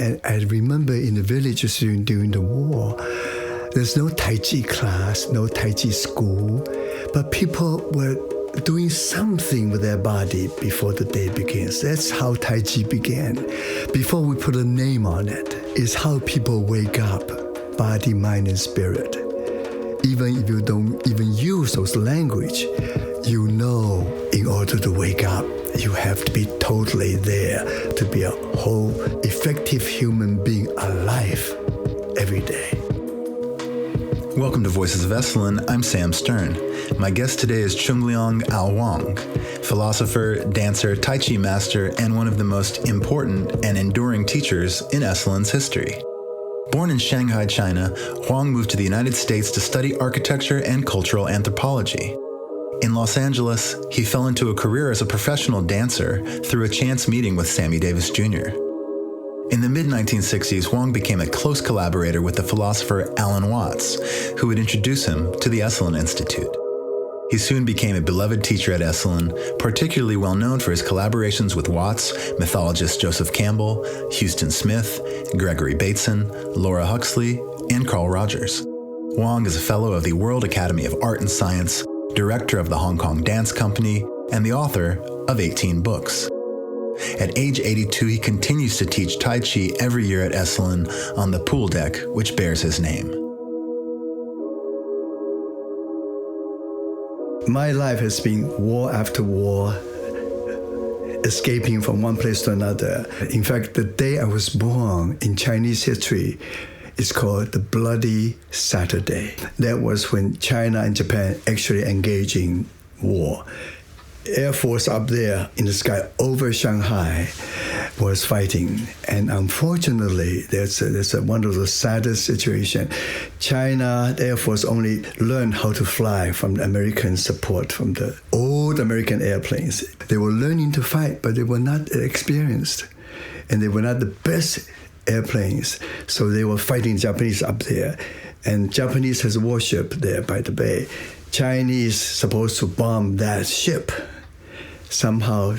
And I remember in the villages during the war, there's no Tai Chi class, no Tai Chi school, but people were doing something with their body before the day begins. That's how Tai Chi began. Before we put a name on it, it's how people wake up, body, mind, and spirit. Even if you don't even use those language, you know in order to wake up, you have to be totally there to be a whole, effective human being alive every day. Welcome to Voices of Esalen. I'm Sam Stern. My guest today is Chungliang Al Huang, philosopher, dancer, Tai Chi master, and one of the most important and enduring teachers in Esalen's history. Born in Shanghai, China, Huang moved to the United States to study architecture and cultural anthropology. In Los Angeles, he fell into a career as a professional dancer through a chance meeting with Sammy Davis Jr. In the mid-1960s, Huang became a close collaborator with the philosopher Alan Watts, who would introduce him to the Esalen Institute. He soon became a beloved teacher at Esalen, particularly well known for his collaborations with Watts, mythologist Joseph Campbell, Huston Smith, Gregory Bateson, Laura Huxley, and Carl Rogers. Huang is a fellow of the World Academy of Art and Science, director of the Hong Kong Dance Company, and the author of 18 books. At age 82, he continues to teach Tai Chi every year at Esalen on the pool deck, which bears his name. My life has been war after war, escaping from one place to another. In fact, the day I was born in Chinese history is called the Bloody Saturday. That was when China and Japan actually engaged in war. Air Force up there in the sky over Shanghai was fighting. And unfortunately, that's one of the saddest situations. China, the Air Force only learned how to fly from the American support, from the old American airplanes. They were learning to fight, but they were not experienced. And they were not the best airplanes. So they were fighting Japanese up there. And Japanese has a warship there by the bay. Chinese supposed to bomb that ship. Somehow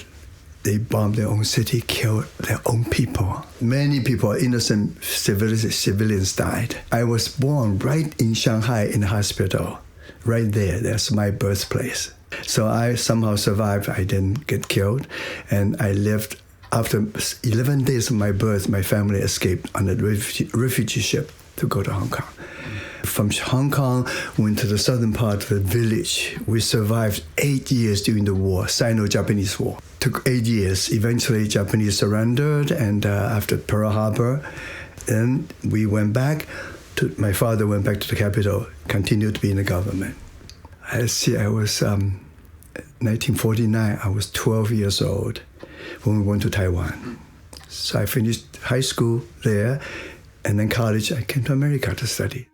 they bombed their own city, killed their own people. Many people, innocent civilians died. I was born right in Shanghai in the hospital, right there. That's my birthplace. So I somehow survived. I didn't get killed. And I lived. After 11 days of my birth, my family escaped on a refugee ship to go to Hong Kong. From Hong Kong, went to the southern part of the village. We survived 8 years during the war, Sino-Japanese War. Took 8 years. Eventually, Japanese surrendered, and after Pearl Harbor, then we went back. My father went back to the capital, continued to be in the government. I was 1949. I was 12 years old when we went to Taiwan. So I finished high school there, and then college. I came to America to study.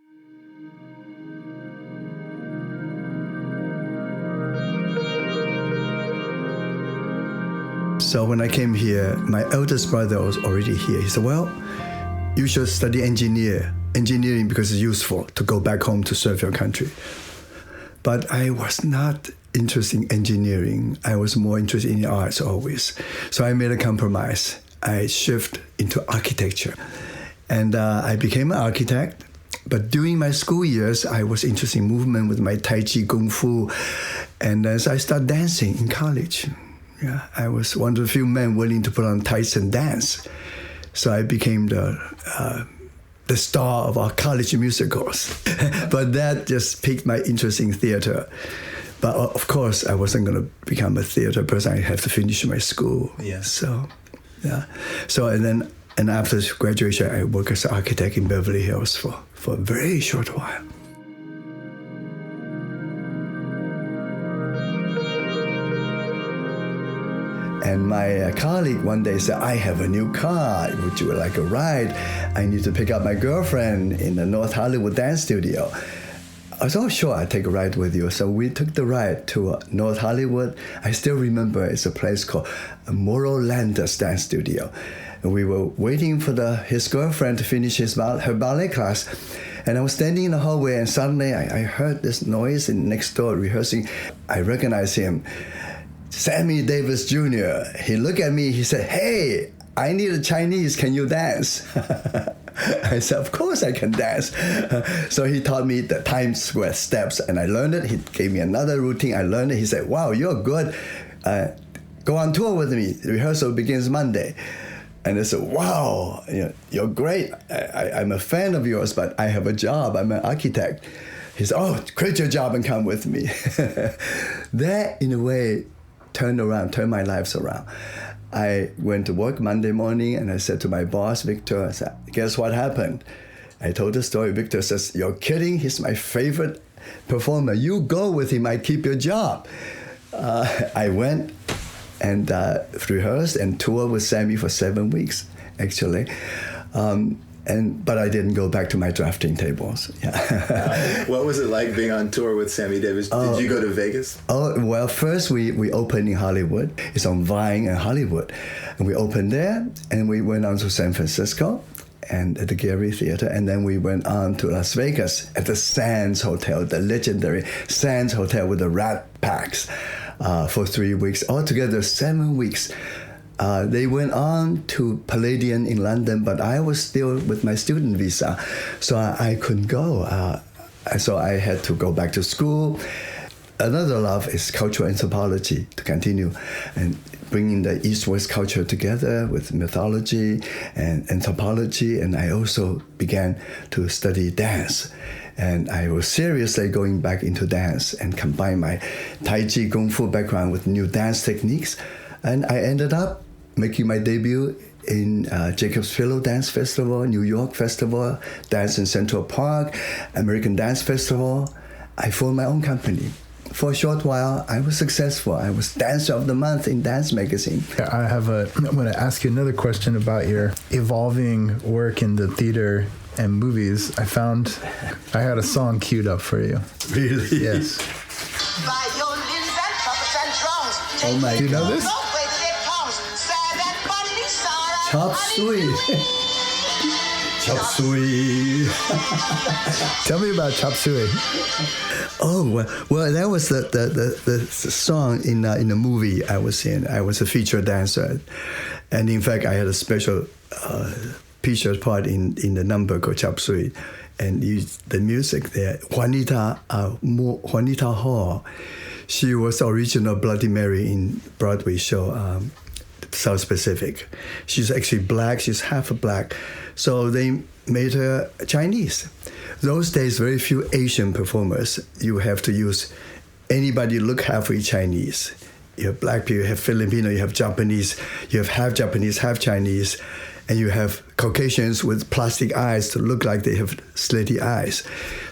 So when I came here, my eldest brother was already here. He said, well, you should study engineering because it's useful to go back home to serve your country. But I was not interested in engineering. I was more interested in the arts always. So I made a compromise. I shifted into architecture. And I became an architect. But during my school years, I was interested in movement with my Tai Chi, Kung Fu. And as I started dancing in college, I was one of the few men willing to put on tights and dance. So I became the star of our college musicals. But that just piqued my interest in theater. But of course, I wasn't going to become a theater person. I had to finish my school. Yeah. So and after graduation, I worked as an architect in Beverly Hills for a very short while. And my colleague one day said, I have a new car. Would you like a ride? I need to pick up my girlfriend in the North Hollywood dance studio. I said, oh, sure, I'll take a ride with you. So we took the ride to North Hollywood. I still remember it's a place called Morrow Landers Dance Studio. And we were waiting for his girlfriend to finish her ballet class. And I was standing in the hallway, and suddenly I heard this noise next door rehearsing. I recognized him. Sammy Davis Jr. He looked at me, he said, hey, I need a Chinese. Can you dance? I said, of course I can dance. So he taught me the Times Square steps, and I learned it. He gave me another routine. I learned it. He said, wow, you're good. Go on tour with me. Rehearsal begins Monday. And I said, wow, you're great. I'm a fan of yours, but I have a job. I'm an architect. He said, oh, quit your job and come with me. That, in a way, turned my lives around. I went to work Monday morning, and I said to my boss, Victor, I said, guess what happened? I told the story. Victor says, you're kidding? He's my favorite performer. You go with him. I keep your job. I went and rehearsed and toured with Sammy for 7 weeks, actually. But I didn't go back to my drafting tables. Yeah. What was it like being on tour with Sammy Davis? Did you go to Vegas? Oh, well, first we opened in Hollywood. It's on Vine and Hollywood. And we opened there, and we went on to San Francisco and at the Gary Theater, and then we went on to Las Vegas at the Sands Hotel, the legendary Sands Hotel with the Rat Packs for 3 weeks. Altogether, 7 weeks. They went on to Palladium in London, but I was still with my student visa, so I couldn't go. So I had to go back to school. Another love is cultural anthropology, to continue and bringing the East-West culture together with mythology and anthropology. And I also began to study dance. And I was seriously going back into dance and combine my Tai Chi Kung Fu background with new dance techniques. And I ended up making my debut in Jacob's Pillow Dance Festival, New York Festival, Dance in Central Park, American Dance Festival. I formed my own company. For a short while, I was successful. I was Dancer of the Month in Dance Magazine. I'm going to ask you another question about your evolving work in the theater and movies. I had a song queued up for you. Really? Yes. Violins and trumpets and drums. Oh my Do you know God. this? Chop Suey. Chop Suey. Tell me about Chop Suey. Oh, well, that was the song in the movie I was in. I was a featured dancer. And in fact, I had a special featured part in the number called Chop Suey. And the music there, Juanita Hall, she was the original Bloody Mary in Broadway show, South Pacific. She's actually black. She's half black. So they made her Chinese. Those days, very few Asian performers. You have to use anybody look halfway Chinese. You have black people, you have Filipino, you have Japanese, you have half Japanese, half Chinese, and you have Caucasians with plastic eyes to look like they have slitty eyes.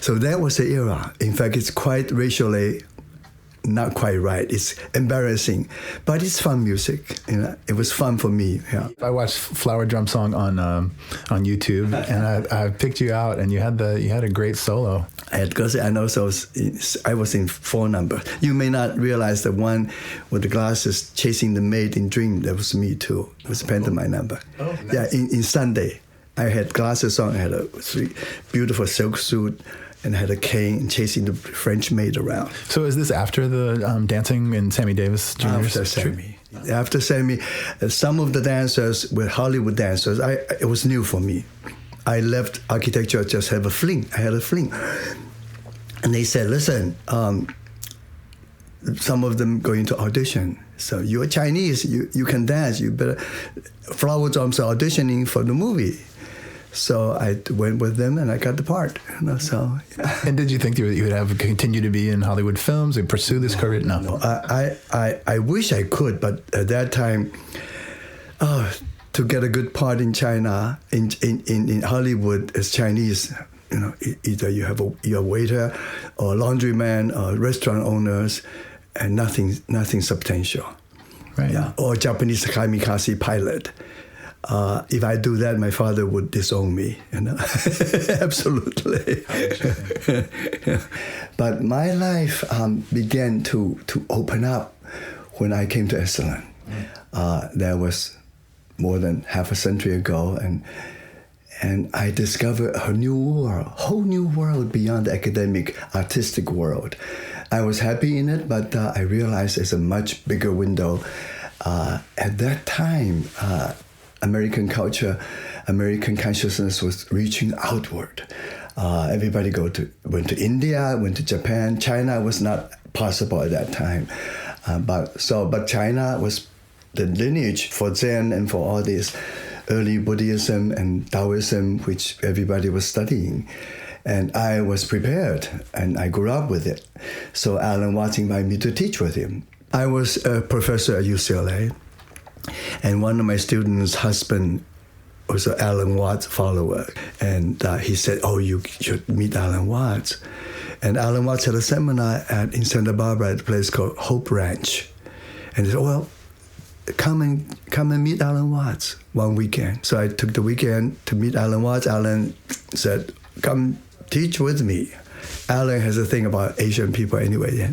So that was the era. In fact, it's quite racially not quite right. It's embarrassing, but it's fun music. It was fun for me. Yeah. I watched Flower Drum Song on YouTube, and I picked you out, and you had a great solo. Because I was in 4 numbers. You may not realize the one with the glasses chasing the maid in Dream. That was me too. It was a pantomime number. Oh, nice. Yeah, in Sunday, I had glasses on. I had a beautiful silk suit. And had a cane chasing the French maid around. So is this after the dancing in Sammy Davis Jr.? After Sammy. After Sammy, some of the dancers were Hollywood dancers. It was new for me. I left architecture, just have a fling. I had a fling. And they said, listen, some of them going to audition. So you're Chinese, you can dance. You better. Flower Drums are auditioning for the movie. So I went with them, and I got the part. So. Yeah. And did you think you would continue to be in Hollywood films and pursue this career? No. I wish I could, but at that time, to get a good part in China, in Hollywood as Chinese, either you're a waiter or a laundryman or restaurant owners, and nothing substantial. Right. Yeah. Or Japanese kamikaze pilot. If I do that, my father would disown me. Absolutely. But my life began to open up when I came to Esalen. That was more than half a century ago, and I discovered a whole new world beyond the academic, artistic world. I was happy in it, but I realized there's a much bigger window. At that time, American culture, American consciousness was reaching outward. Everybody went to India, went to Japan. China was not possible at that time. But China was the lineage for Zen and for all this early Buddhism and Taoism, which everybody was studying. And I was prepared, and I grew up with it. So Alan Watts invited me to teach with him. I was a professor at UCLA, and one of my students' husband was an Alan Watts follower. And he said, oh, you should meet Alan Watts. And Alan Watts had a seminar in Santa Barbara at a place called Hope Ranch. And he said, well, come and meet Alan Watts one weekend. So I took the weekend to meet Alan Watts. Alan said, come teach with me. Alan has a thing about Asian people anyway.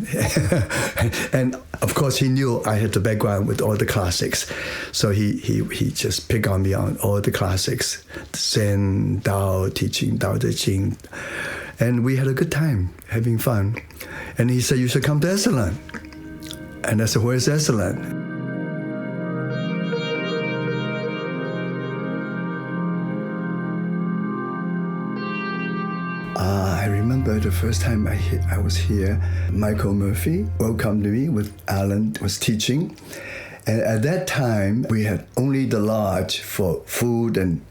And of course he knew I had the background with all the classics. So he just picked on me on all the classics, Zen, Tao, teaching Tao Te Ching. And we had a good time, having fun. And he said, you should come to Esalen. And I said, where's Esalen? I remember the first time I was here, Michael Murphy welcomed me with Alan was teaching. And at that time, we had only the lodge for food and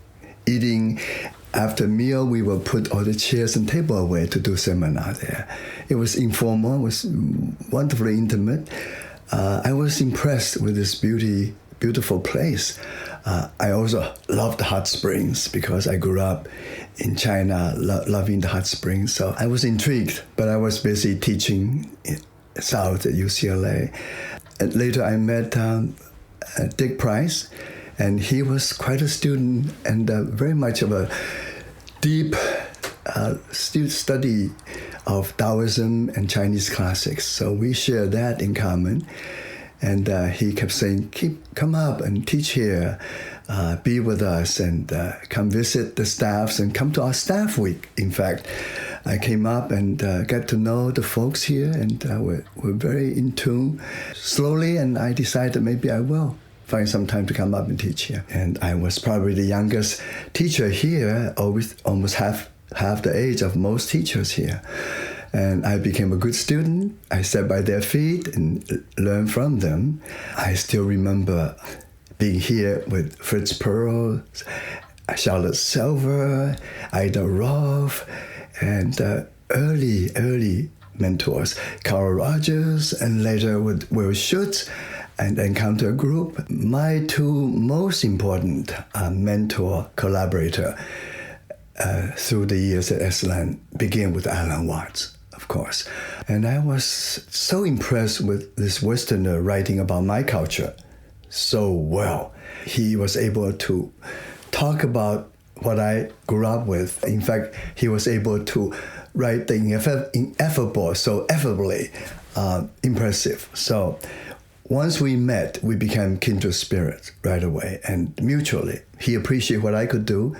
eating. After meal, we will put all the chairs and table away to do seminar there. It was informal, it was wonderfully intimate. I was impressed with this beautiful place. I also loved the hot springs because I grew up in China, loving the hot springs. So I was intrigued, but I was busy teaching South at UCLA. And later I met Dick Price, and he was quite a student and very much of a deep study of Taoism and Chinese classics. So we share that in common. And he kept saying, come up and teach here, be with us, and come visit the staffs and come to our staff week. In fact, I came up and got to know the folks here, and we're very in tune. Slowly, and I decided maybe I will find some time to come up and teach here. And I was probably the youngest teacher here, almost half the age of most teachers here. And I became a good student. I sat by their feet and learned from them. I still remember being here with Fritz Perls, Charlotte Selver, Ida Rolf, and early mentors, Carl Rogers, and later with Will Schutz, and Encounter Group. My two most important collaborator through the years at Esalen began with Alan Watts, of course. And I was so impressed with this Westerner writing about my culture so well. He was able to talk about what I grew up with. In fact, he was able to write the ineffable so effably impressive. So once we met, we became kindred spirits right away and mutually. He appreciated what I could do.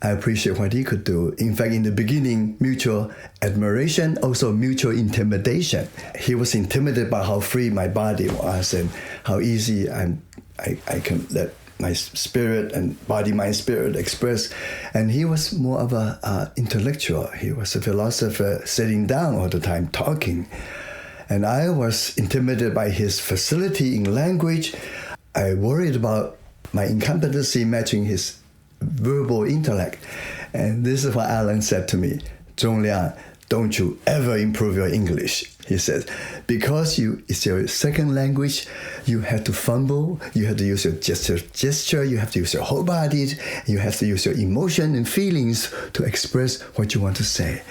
I appreciate what he could do. In fact, in the beginning, mutual admiration, also mutual intimidation. He was intimidated by how free my body was and how easy I can let my spirit and body, mind, spirit express. And he was more of an intellectual. He was a philosopher sitting down all the time talking. And I was intimidated by his facility in language. I worried about my incompetency matching his verbal intellect. And this is what Alan said to me, Chungliang, don't you ever improve your English. He said, because it's your second language, you have to fumble, you have to use your gesture, you have to use your whole body, you have to use your emotion and feelings to express what you want to say.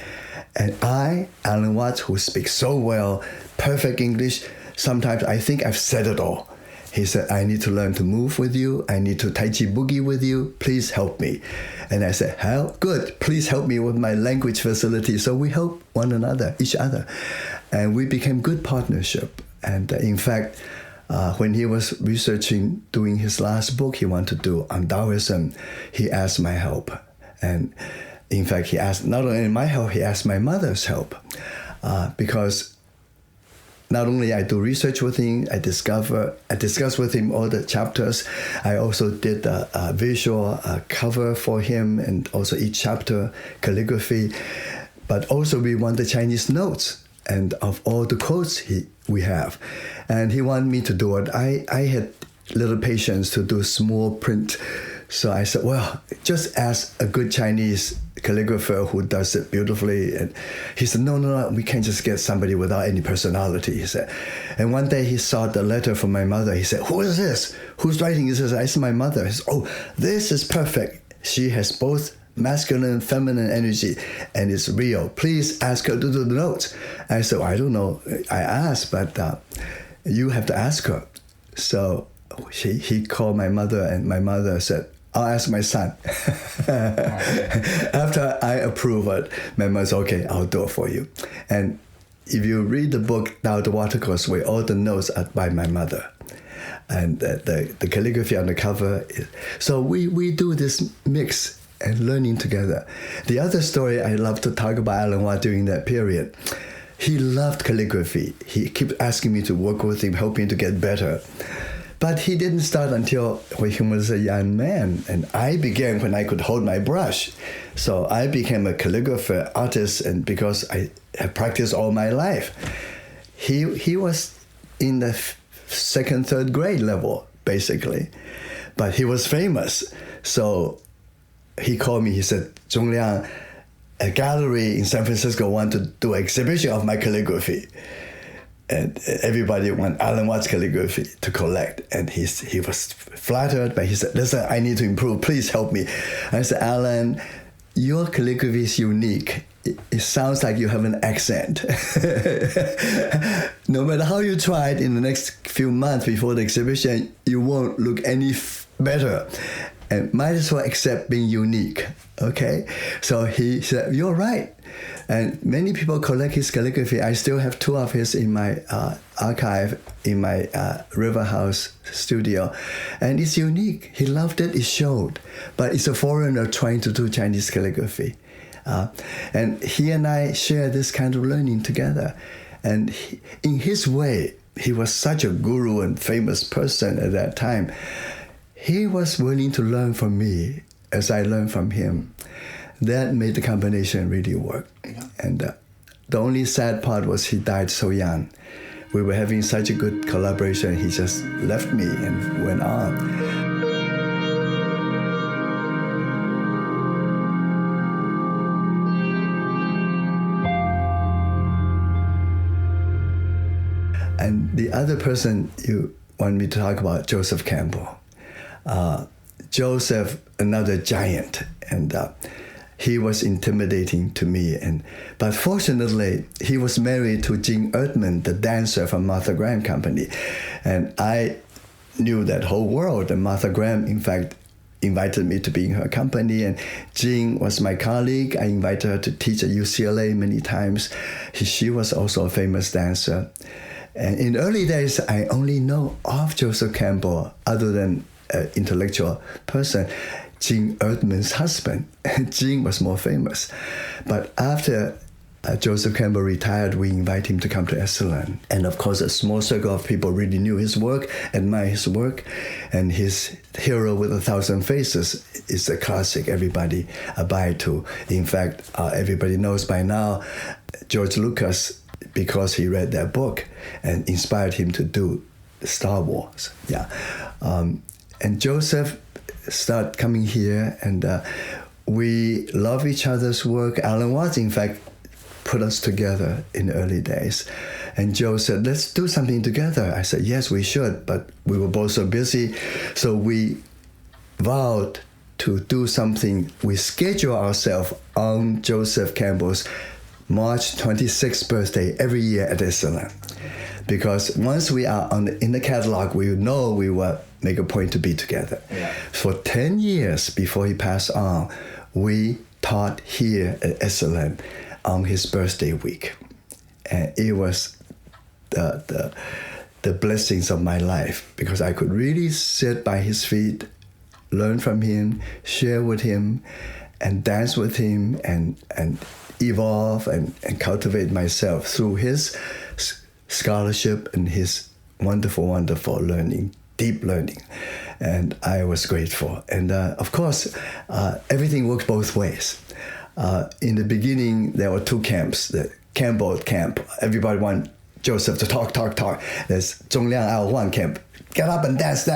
And I, Alan Watts, who speaks so well, perfect English, sometimes I think I've said it all. He said, I need to learn to move with you. I need to Tai Chi boogie with you. Please help me. And I said, hell, good. Please help me with my language facility. So we help one another, each other. And we became good partnership. And in fact, when he was researching, doing his last book he wanted to do on Taoism, he asked my help. And in fact, he asked not only my help, he asked my mother's help. Because not only I do research with him, I discuss with him all the chapters. I also did a visual cover for him, and also each chapter calligraphy. But also we want the Chinese notes and of all the quotes we have. And he wanted me to do it. I had little patience to do small print. So I said, well, just ask a good Chinese calligrapher who does it beautifully. And he said, no, we can't just get somebody without any personality, he said. And one day he saw the letter from my mother. He said, who is this? Who's writing this? I said, my mother. He said, oh, this is perfect. She has both masculine and feminine energy, and it's real. Please ask her to do the notes. I said, I don't know. I asked, but you have to ask her. So he called my mother, and my mother said, I'll ask my son. After I approve it, my mother said, okay, I'll do it for you. And if you read the book, Down the Watercourse Way, all the notes are by my mother. And the calligraphy on the cover. So we do this mix and learning together. The other story I love to talk about Alan Watt during that period, he loved calligraphy. He kept asking me to work with him, helping to get better. But he didn't start until when he was a young man. And I began when I could hold my brush. So I became a calligrapher, artist, and because I have practiced all my life. He was in the second, third grade level, basically. But he was famous. So he called me, he said, Chungliang, a gallery in San Francisco want to do an exhibition of my calligraphy. And everybody want Alan Watt's calligraphy to collect. And he was flattered, but he said, listen, I need to improve. Please help me. I said, Alan, your calligraphy is unique. It sounds like you have an accent. No matter how you try it, in the next few months before the exhibition, you won't look any better. And might as well accept being unique, okay? So he said, you're right. And many people collect his calligraphy. I still have 2 of his in my archive, in my River House studio. And it's unique. He loved it, it showed. But it's a foreigner trying to do Chinese calligraphy. And he and I share this kind of learning together. And in his way, he was such a guru and famous person at that time. He was willing to learn from me as I learned from him. That made the combination really work. Yeah. And the only sad part was he died so young. We were having such a good collaboration. He just left me and went on. And the other person you want me to talk about, Joseph Campbell. Joseph, another giant, and he was intimidating to me. But fortunately, he was married to Jean Erdman, the dancer from Martha Graham Company. And I knew that whole world. And Martha Graham, in fact, invited me to be in her company. And Jean was my colleague. I invited her to teach at UCLA many times. She was also a famous dancer. And in the early days, I only know of Joseph Campbell, other than an intellectual person, Jean Erdman's husband. Jean was more famous. But after Joseph Campbell retired, we invited him to come to Esalen. And of course, a small circle of people really knew his work, admired his work. And his Hero with 1,000 Faces is a classic everybody abide to. In fact, everybody knows by now, George Lucas, because he read that book and inspired him to do Star Wars. Yeah. And Joseph started coming here, and we love each other's work. Alan Watt, in fact, put us together in the early days. And Joe said, let's do something together. I said, yes, we should, but we were both so busy. So we vowed to do something. We schedule ourselves on Joseph Campbell's March 26th birthday every year at Esalen. Because once we are in the catalog, we know we will make a point to be together. Yeah. For 10 years before he passed on, we taught here at Esalen on his birthday week. And it was the blessings of my life, because I could really sit by his feet, learn from him, share with him, and dance with him, and evolve and cultivate myself through his scholarship and his wonderful, wonderful learning, deep learning. And I was grateful. And of course, everything works both ways. In the beginning, there were two camps, the Campbell camp. Everybody want Joseph to talk. There's Chungliang Al Huang camp. Get up and dance.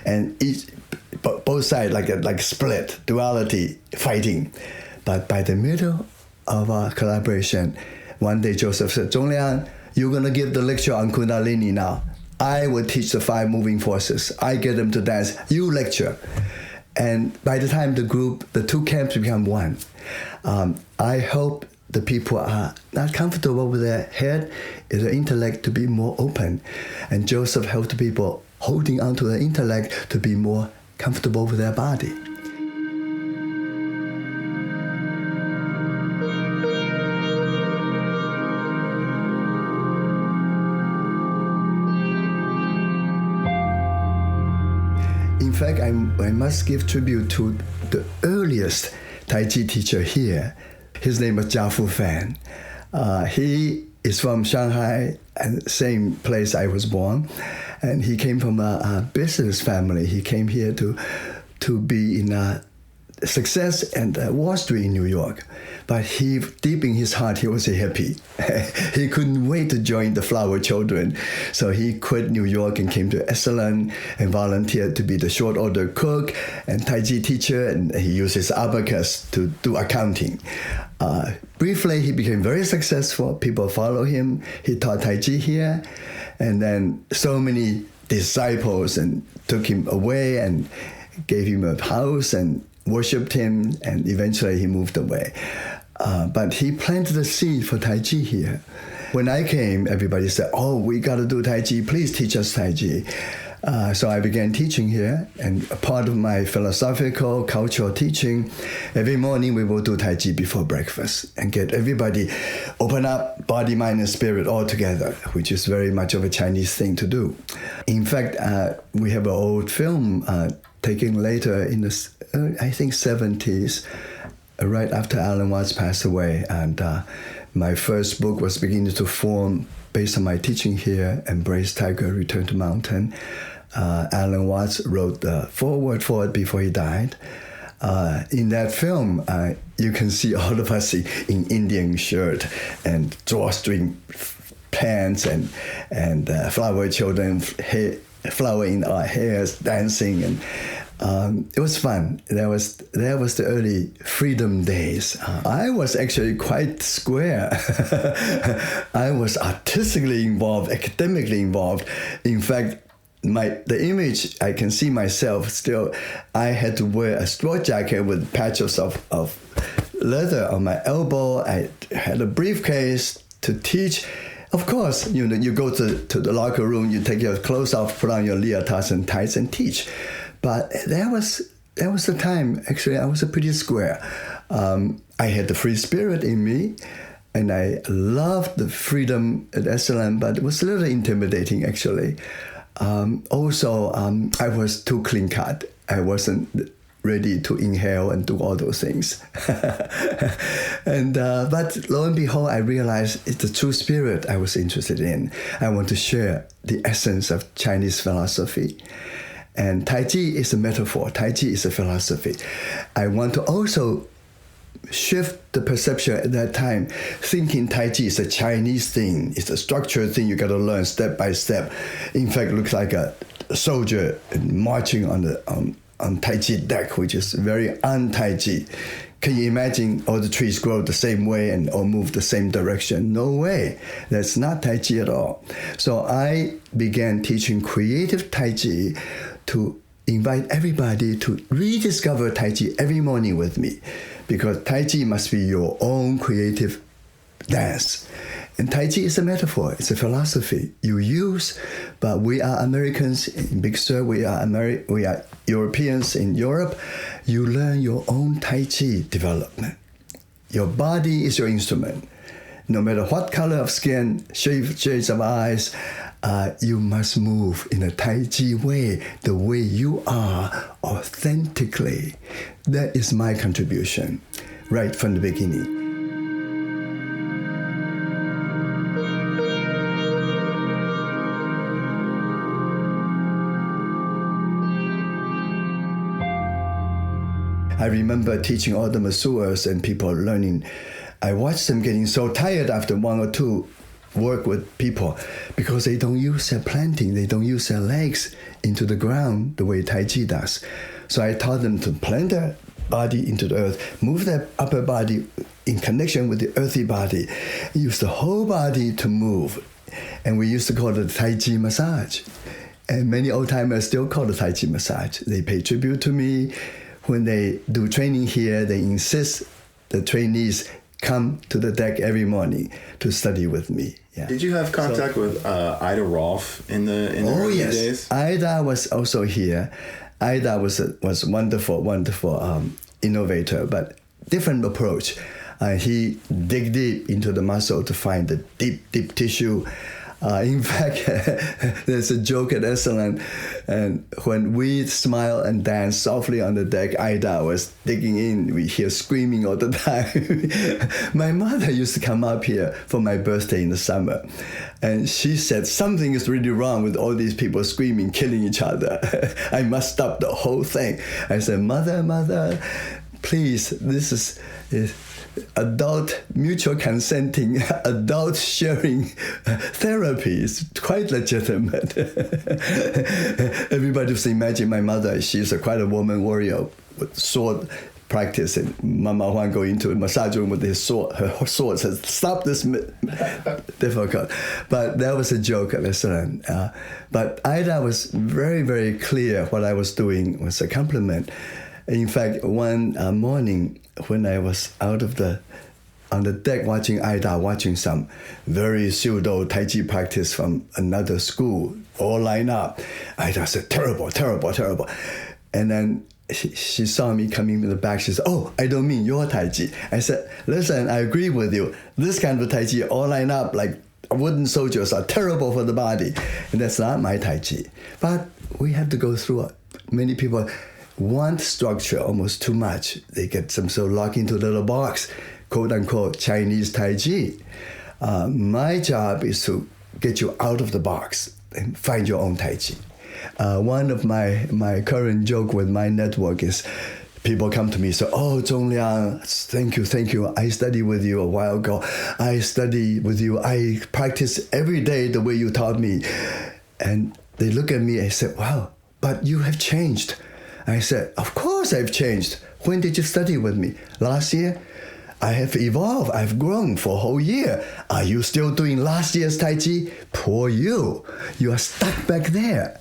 And both sides like split, duality, fighting. But by the middle of our collaboration, one day Joseph said, Chungliang, you're going to give the lecture on Kundalini now. I will teach the 5 moving forces. I get them to dance. You lecture. And by the time the two camps become one, I hope the people are not comfortable with their head, their intellect to be more open. And Joseph helped the people holding on to their intellect to be more comfortable with their body. In fact, I must give tribute to the earliest Tai Chi teacher here. His name was Jia Fu Fan. He is from Shanghai, and same place I was born. And he came from a business family. He came here to be in success and Wall Street in New York. But deep in his heart, he was a hippie. He couldn't wait to join the Flower Children. So he quit New York and came to Esalen and volunteered to be the short order cook and Tai Chi teacher. And he used his abacus to do accounting. Briefly, he became very successful. People follow him. He taught Tai Chi here. And then so many disciples and took him away and gave him a house and worshipped him, and eventually he moved away. But he planted a seed for Tai Chi here. When I came, everybody said, oh, we got to do Tai Chi. Please teach us Tai Chi. So I began teaching here, and a part of my philosophical, cultural teaching, every morning we will do Tai Chi before breakfast and get everybody open up body, mind, and spirit all together, which is very much of a Chinese thing to do. In fact, we have an old film taken later in the, I think, 70s, right after Alan Watts passed away. And my first book was beginning to form based on my teaching here, Embrace Tiger, Return to Mountain. Alan Watts wrote the foreword for it before he died. In that film, you can see all of us in Indian shirt and drawstring pants and flower children, flower in our hairs, dancing, and it was fun. That was the early freedom days. I was actually quite square. I was artistically involved, academically involved. In fact, the image, I can see myself still. I had to wear a straw jacket with patches of leather on my elbow. I had a briefcase to teach. Of course, you go to the locker room, you take your clothes off, put on your leotards and tights and teach. But that was the time. Actually, I was a pretty square. I had the free spirit in me, and I loved the freedom at Esalen, but it was a little intimidating, actually. Also, I was too clean cut. I wasn't ready to inhale and do all those things. And but lo and behold, I realized it's the true spirit I was interested in. I want to share the essence of Chinese philosophy. And Tai Chi is a metaphor. Tai Chi is a philosophy. I want to also shift the perception at that time, thinking Tai Chi is a Chinese thing. It's a structured thing you got to learn step by step. In fact, it looks like a soldier marching on Tai Chi deck, which is very un-Tai Chi. Can you imagine all the trees grow the same way or move the same direction? No way. That's not Tai Chi at all. So I began teaching creative Tai Chi to invite everybody to rediscover Tai Chi every morning with me, because Tai Chi must be your own creative dance. And Tai Chi is a metaphor. It's a philosophy you use, but we are Americans in Big Sur. We are Europeans in Europe. You learn your own Tai Chi development. Your body is your instrument. No matter what color of skin, shades of eyes, you must move in a Tai Chi way, the way you are, authentically. That is my contribution, right from the beginning. I remember teaching all the masseurs and people learning. I watched them getting so tired after 1 or 2 work with people because they don't use their planting, they don't use their legs into the ground the way Tai Chi does. So I taught them to plant their body into the earth, move their upper body in connection with the earthy body, use the whole body to move. And we used to call it Tai Chi massage. And many old-timers still call it Tai Chi massage. They pay tribute to me. When they do training here, they insist the trainees come to the deck every morning to study with me. Yeah. Did you have contact with Ida Rolf in the early days? Ida was also here. Ida was wonderful innovator, but different approach. He dig deep into the muscle to find the deep tissue. In fact, there's a joke at Esalen, and when we smile and dance softly on the deck, Ida was digging in. We hear screaming all the time. My mother used to come up here for my birthday in the summer, and she said, something is really wrong with all these people screaming, killing each other. I must stop the whole thing. I said, Mother, please, this is adult mutual consenting, adult sharing therapy is quite legitimate. Everybody just imagine my mother, she's quite a woman warrior with sword practice, and Mama Huang go into a massage room with his sword. Her sword says, stop this, difficult. But that was a joke at Esalen. But Ida was very, very clear what I was doing was a compliment. In fact, one morning when I was on the deck watching Ida, watching some very pseudo Tai Chi practice from another school, all lined up, Ida said, terrible. And then she saw me coming in the back. She said, oh, I don't mean your Tai Chi. I said, listen, I agree with you. This kind of Tai Chi all lined up like wooden soldiers are terrible for the body. And that's not my Tai Chi. But we have to go through it. Many people want structure almost too much. They get themselves locked into a little box, quote unquote Chinese Tai Chi. My job is to get you out of the box and find your own Tai Chi. One of my current joke with my network is people come to me and say, oh, Chungliang, thank you. I studied with you a while ago. I study with you. I practice every day the way you taught me. And they look at me and say, wow, but you have changed. I said, of course I've changed. When did you study with me? Last year? I have evolved. I've grown for a whole year. Are you still doing last year's Tai Chi? Poor you. You are stuck back there.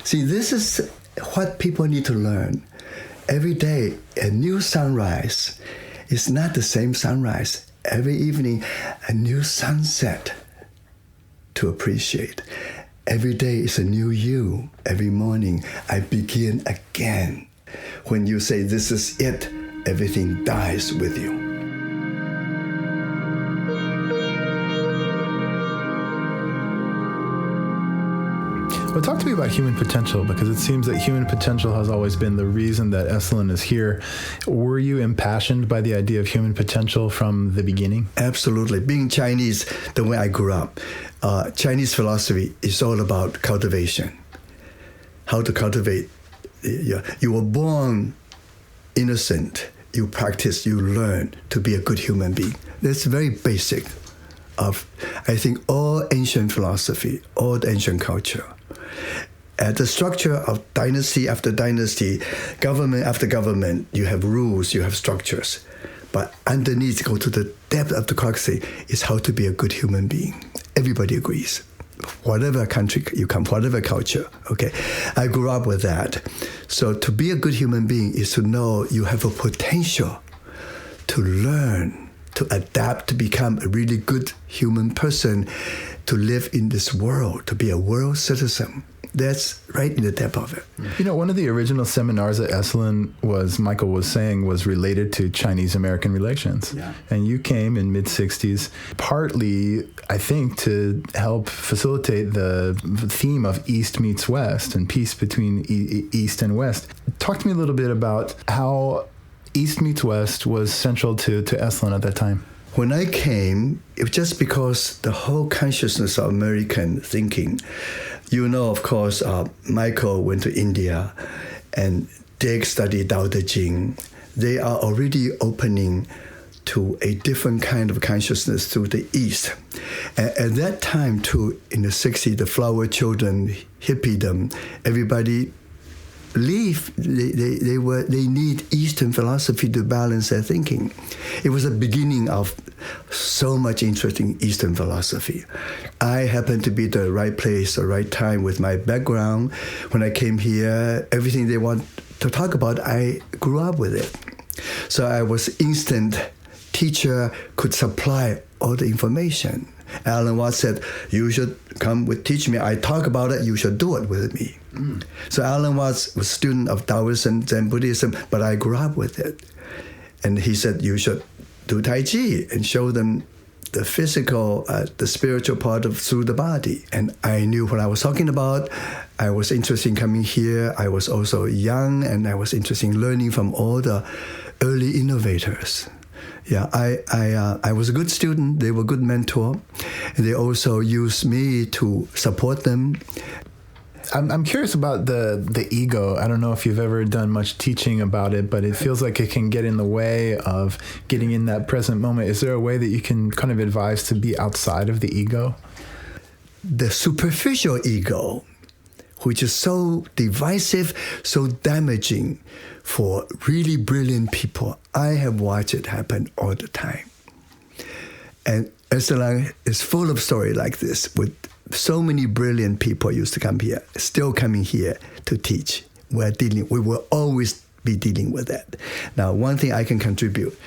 See, this is what people need to learn. Every day, a new sunrise is not the same sunrise. Every evening, a new sunset to appreciate. Every day is a new you. Every morning, I begin again. When you say, this is it, everything dies with you. Well, talk to me about human potential, because it seems that human potential has always been the reason that Esalen is here. Were you impassioned by the idea of human potential from the beginning? Absolutely. Being Chinese, the way I grew up, Chinese philosophy is all about cultivation. How to cultivate. You were born innocent. You practice, you learn to be a good human being. That's very basic of, I think, all ancient philosophy, all ancient culture. At the structure of dynasty after dynasty, government after government, you have rules, you have structures. But underneath, go to the depth of the crux, is how to be a good human being. Everybody agrees. Whatever country you come, whatever culture, okay? I grew up with that. So to be a good human being is to know you have a potential to learn, to adapt, to become a really good human person, to live in this world, to be a world citizen. That's right in the depth of it. You know, one of the original seminars at Esalen Michael was saying, was related to Chinese-American relations. Yeah. And you came in mid-60s, partly, I think, to help facilitate the theme of East meets West and peace between East and West. Talk to me a little bit about how East meets West was central to Esalen at that time. When I came, it was just because the whole consciousness of American thinking. You know, of course, Michael went to India, and Dick studied Tao Te Ching. they are already opening to a different kind of consciousness through the East. At that time, too, in the 60s, the flower children, hippiedom, everybody believed they need Eastern philosophy to balance their thinking. It was the beginning of so much interest in Eastern philosophy. I happened to be at the right place, the right time with my background. When I came here, everything they want to talk about, I grew up with it. So I was instant teacher, could supply all the information. Alan Watts said, you should come teach me. I talk about it, you should do it with me. So Alan Watts was a student of Taoism, Zen Buddhism, but I grew up with it. And he said, you should do Tai Chi and show them the physical, the spiritual part through the body. And I knew what I was talking about. I was interested in coming here. I was also young, and I was interested in learning from all the early innovators. Yeah, I was a good student. They were a good mentor. And they also used me to support them. I'm curious about the ego. I don't know if you've ever done much teaching about it, but it feels like it can get in the way of getting in that present moment. Is there a way that you can kind of advise to be outside of the ego? The superficial ego, which is so divisive, so damaging for really brilliant people. I have watched it happen all the time. And Esalen is full of stories like this, with so many brilliant people used to come here, still coming here to teach. We will always be dealing with that. Now, one thing I can contribute,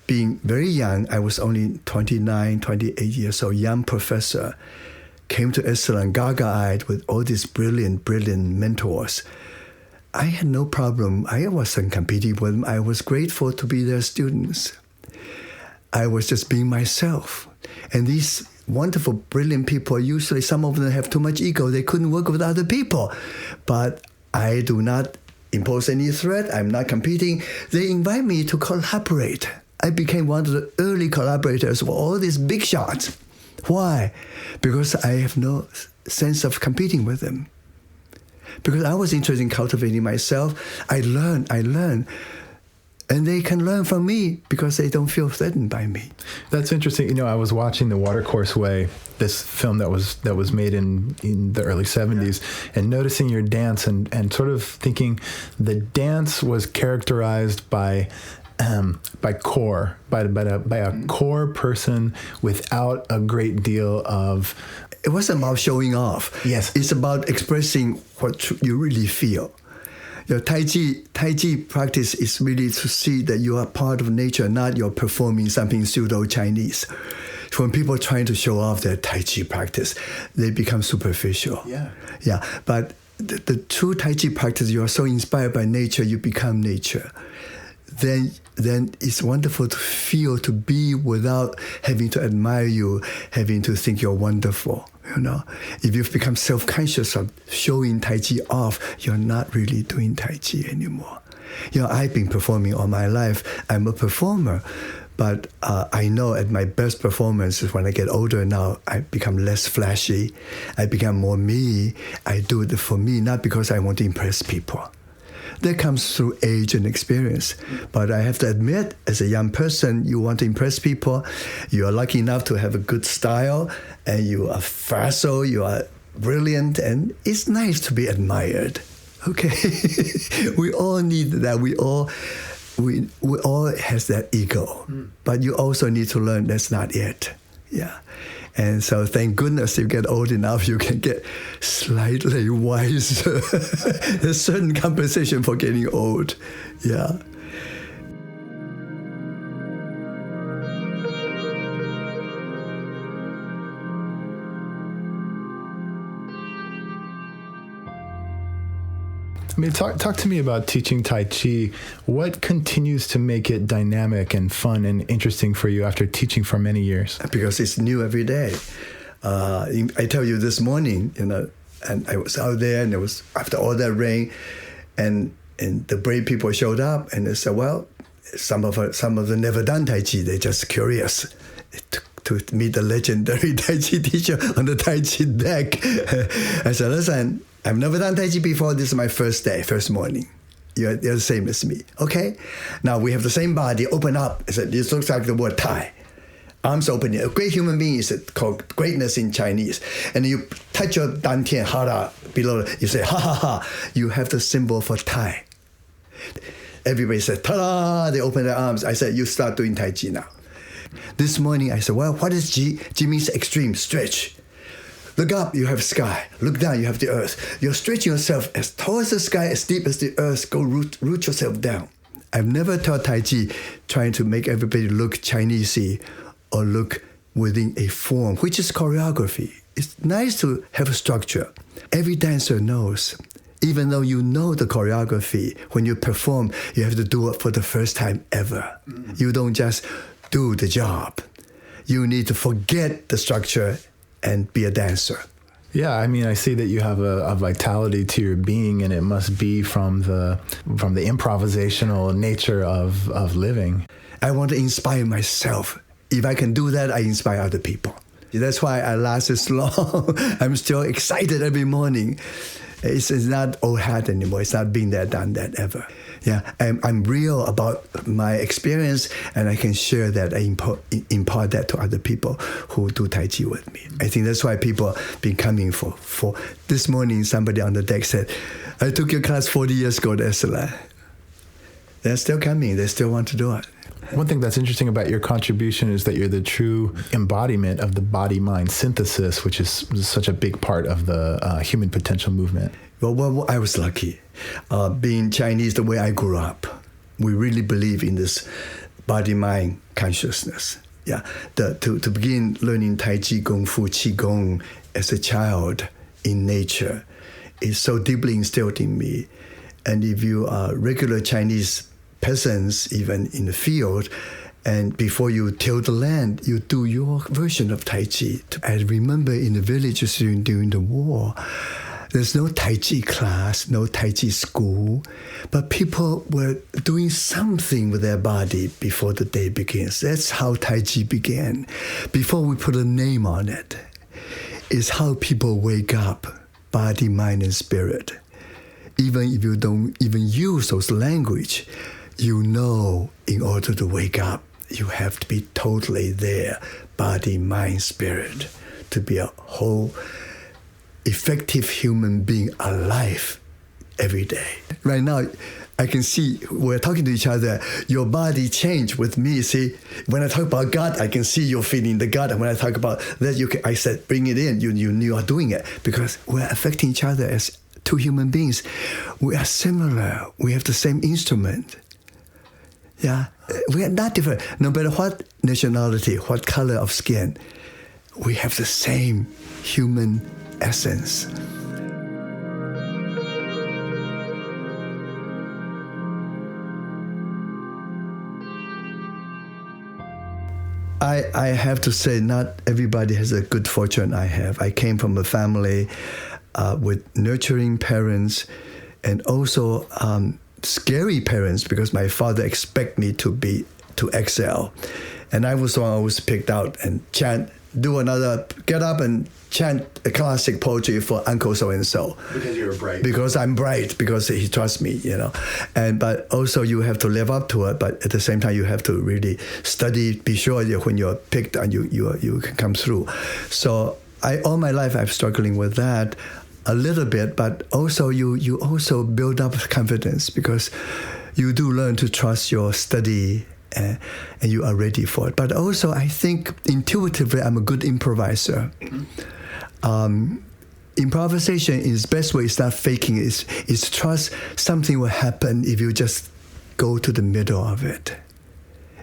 being very young, I was only 29, 28 years old, young professor, came to Esalen gaga-eyed with all these brilliant mentors. I had no problem. I wasn't competing with them. I was grateful to be their students. I was just being myself. And these wonderful, brilliant people, usually some of them have too much ego. They couldn't work with other people. But I do not impose any threat. I'm not competing. They invite me to collaborate. I became one of the early collaborators for all these big shots. Why? Because I have no sense of competing with them. Because I was interested in cultivating myself. I learn. And they can learn from me because they don't feel threatened by me. That's interesting. You know, I was watching The Watercourse Way, this film that was made in the early 70s, and noticing your dance and sort of thinking the dance was characterized by a core person without a great deal of... It wasn't about showing off. Yes. It's about expressing what you really feel. Your Tai Chi practice is really to see that you are part of nature, not you're performing something pseudo-Chinese. When people are trying to show off their Tai Chi practice, they become superficial. Yeah. But the true Tai Chi practice, you are so inspired by nature, you become nature. Then it's wonderful to feel, to be without having to admire you, having to think you're wonderful. You know, if you've become self-conscious of showing Tai Chi off, you're not really doing Tai Chi anymore. You know, I've been performing all my life. I'm a performer. But I know at my best performances, when I get older now, I become less flashy. I become more me. I do it for me, not because I want to impress people. That comes through age and experience. But I have to admit, as a young person, you want to impress people. You are lucky enough to have a good style, and you are facile, you are brilliant, and it's nice to be admired. Okay? We all need that. We all has that ego. But you also need to learn that's not it. Yeah. And so thank goodness you get old enough, you can get slightly wiser. There's certain compensation for getting old. Yeah. I mean, talk to me about teaching Tai Chi. What continues to make it dynamic and fun and interesting for you after teaching for many years? Because it's new every day. I tell you this morning, you know, and I was out there, and it was after all that rain, and the brave people showed up, and they said, well, some of them never done Tai Chi. They're just curious to meet the legendary Tai Chi teacher on the Tai Chi deck. I said, listen, I've never done Tai Chi before. This is my first day, first morning. You're the same as me. Okay? Now we have the same body. Open up. It looks like the word Tai. Arms open. A great human being is called greatness in Chinese. And you touch your dantian, hara, below. You say, ha ha ha. You have the symbol for Tai. Everybody said, ta-da! They open their arms. I said, you start doing Tai Chi now. This morning, I said, well, what is Ji? Ji means extreme, stretch. Look up, you have sky. Look down, you have the earth. You're stretching yourself as tall as the sky, as deep as the earth. Go root yourself down. I've never taught Tai Chi trying to make everybody look Chinese-y or look within a form, which is choreography. It's nice to have a structure. Every dancer knows, even though you know the choreography, when you perform, you have to do it for the first time ever. You don't just do the job. You need to forget the structure and be a dancer. Yeah, I mean, I see that you have a vitality to your being, and it must be from the improvisational nature of living. I want to inspire myself. If I can do that, I inspire other people. That's why I last this long. I'm still excited every morning. It's not old hat anymore. It's not been there, done that ever. Yeah, I'm real about my experience, and I can share that. I impart that to other people who do Tai Chi with me. I think that's why people have been coming for. This morning, somebody on the deck said, I took your class 40 years ago at Esalen. They're still coming. They still want to do it. One thing that's interesting about your contribution is that you're the true embodiment of the body-mind synthesis, which is such a big part of the human potential movement. Well, I was lucky. Being Chinese the way I grew up, we really believe in this body-mind consciousness. Yeah, to begin learning Tai Chi, Kung Fu, Qigong as a child in nature is so deeply instilled in me. And if you are regular Chinese peasants, even in the field, and before you till the land, you do your version of Tai Chi. I remember in the villages during the war, there's no Tai Chi class, no Tai Chi school, but people were doing something with their body before the day begins. That's how Tai Chi began. Before we put a name on it, it's how people wake up, body, mind, and spirit. Even if you don't even use those language, you know, in order to wake up, you have to be totally there, body, mind, spirit, to be a whole, effective human being alive every day. Right now, I can see we're talking to each other. Your body changed with me. See, when I talk about God, I can see you're feeling the God. And when I talk about that, I said, bring it in. You are doing it because we're affecting each other as two human beings. We are similar. We have the same instrument. Yeah, we are not different. No matter what nationality, what color of skin, we have the same human essence. I have to say, not everybody has a good fortune I have. I came from a family with nurturing parents and also scary parents because my father expect me to excel. And I was the one always picked out and get up and chant a classic poetry for Uncle so-and-so. Because you were bright. Because I'm bright, because he trusts me, but also you have to live up to it, but at the same time you have to really study, be sure that when you're picked and you can come through. So all my life I'm struggling with that a little bit, but also you also build up confidence because you do learn to trust your study and you are ready for it. But also I think intuitively I'm a good improviser. Improvisation is best way is not faking it, is trust something will happen if you just go to the middle of it.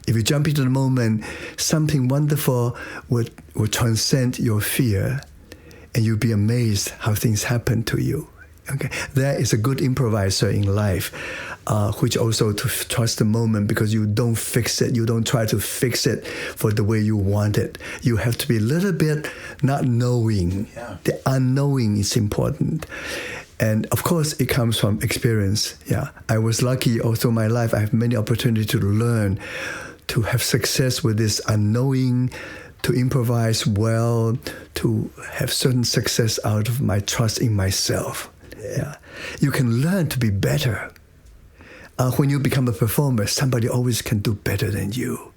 If you jump into the moment, something wonderful will transcend your fear and you'll be amazed how things happen to you. Okay, that is a good improviser in life, which also to trust the moment because you don't fix it. You don't try to fix it for the way you want it. You have to be a little bit not knowing. Yeah. The unknowing is important. And of course, it comes from experience. Yeah, I was lucky all through my life. I have many opportunities to learn, to have success with this unknowing, to improvise well, to have certain success out of my trust in myself. Yeah, you can learn to be better. When you become a performer, somebody always can do better than you.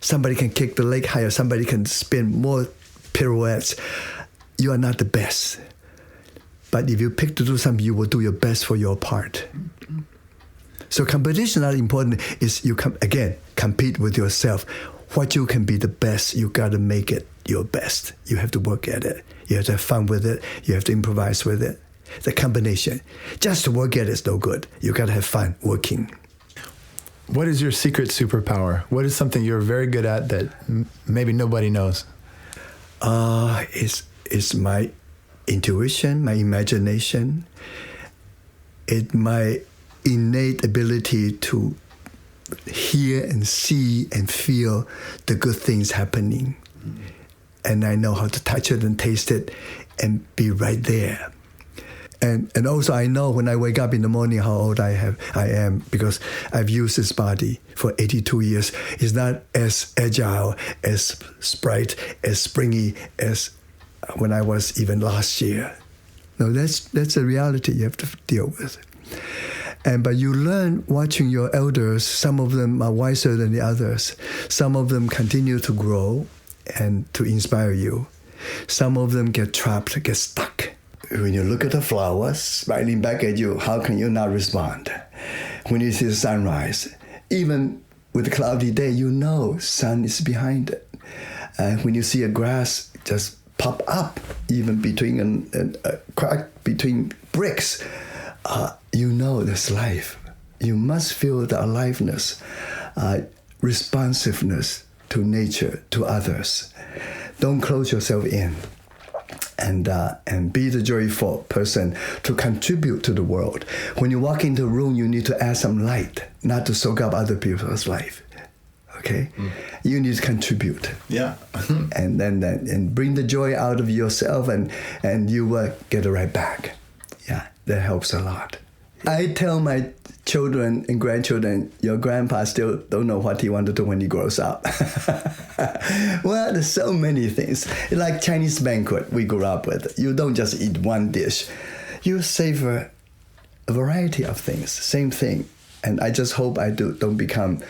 Somebody can kick the leg higher. Somebody can spin more pirouettes. You are not the best. But if you pick to do something, you will do your best for your part. So competition is not important. Is you compete with yourself. What you can be the best, you got to make it your best. You have to work at it. You have to have fun with it. You have to improvise with it. The combination. Just to work at it is no good. You got to have fun working. What is your secret superpower? What is something you're very good at that maybe nobody knows? It's my intuition, my imagination. It's my innate ability to hear and see and feel the good things happening. And I know how to touch it and taste it and be right there. And also I know when I wake up in the morning how old I am because I've used this body for 82 years. It's not as agile, as sprite, as springy as when I was even last year. No, that's a reality you have to deal with. But you learn watching your elders. Some of them are wiser than the others. Some of them continue to grow and to inspire you. Some of them get trapped, get stuck. When you look at the flowers smiling back at you, how can you not respond? When you see the sunrise, even with a cloudy day, you know sun is behind it. And when you see a grass just pop up, even between a crack between bricks, you know there's life. You must feel the aliveness, responsiveness to nature, to others. Don't close yourself in. And be the joyful person to contribute to the world. When you walk into a room, you need to add some light, not to soak up other people's life. Okay? You need to contribute. Yeah. and bring the joy out of yourself and you will get it right back. Yeah, that helps a lot. I tell my children and grandchildren, your grandpa still don't know what he want to do when he grows up. Well, there's so many things. Like Chinese banquet we grew up with. You don't just eat one dish. You savor a variety of things. Same thing. And I just hope I don't become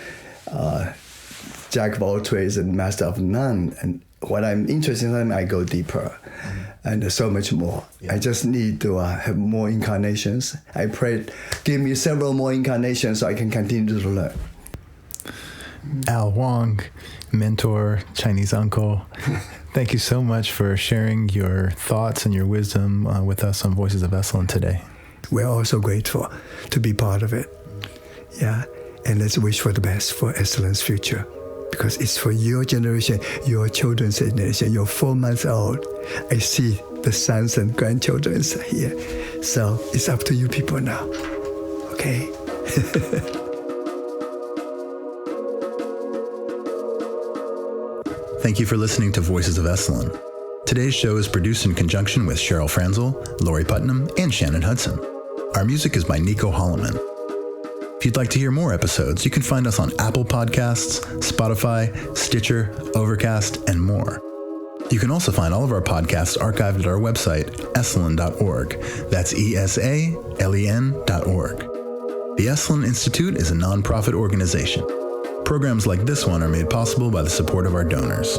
jack of all trades and master of none. And what I'm interested in, I go deeper. And there's so much more. Yeah. I just need to have more incarnations. I pray, give me several more incarnations so I can continue to learn. Al Huang, mentor, Chinese uncle, thank you so much for sharing your thoughts and your wisdom with us on Voices of Esalen today. We're also grateful to be part of it. Yeah, and let's wish for the best for Esalen's future. Because it's for your generation, your children's generation. You're 4 months old. I see the sons and grandchildren here. So it's up to you people now. Okay? Thank you for listening to Voices of Esalen. Today's show is produced in conjunction with Cheryl Franzel, Lori Putnam, and Shannon Hudson. Our music is by Nico Holloman. If you'd like to hear more episodes, you can find us on Apple Podcasts, Spotify, Stitcher, Overcast, and more. You can also find all of our podcasts archived at our website, esalen.org. That's ESALEN.org. The Esalen Institute is a nonprofit organization. Programs like this one are made possible by the support of our donors.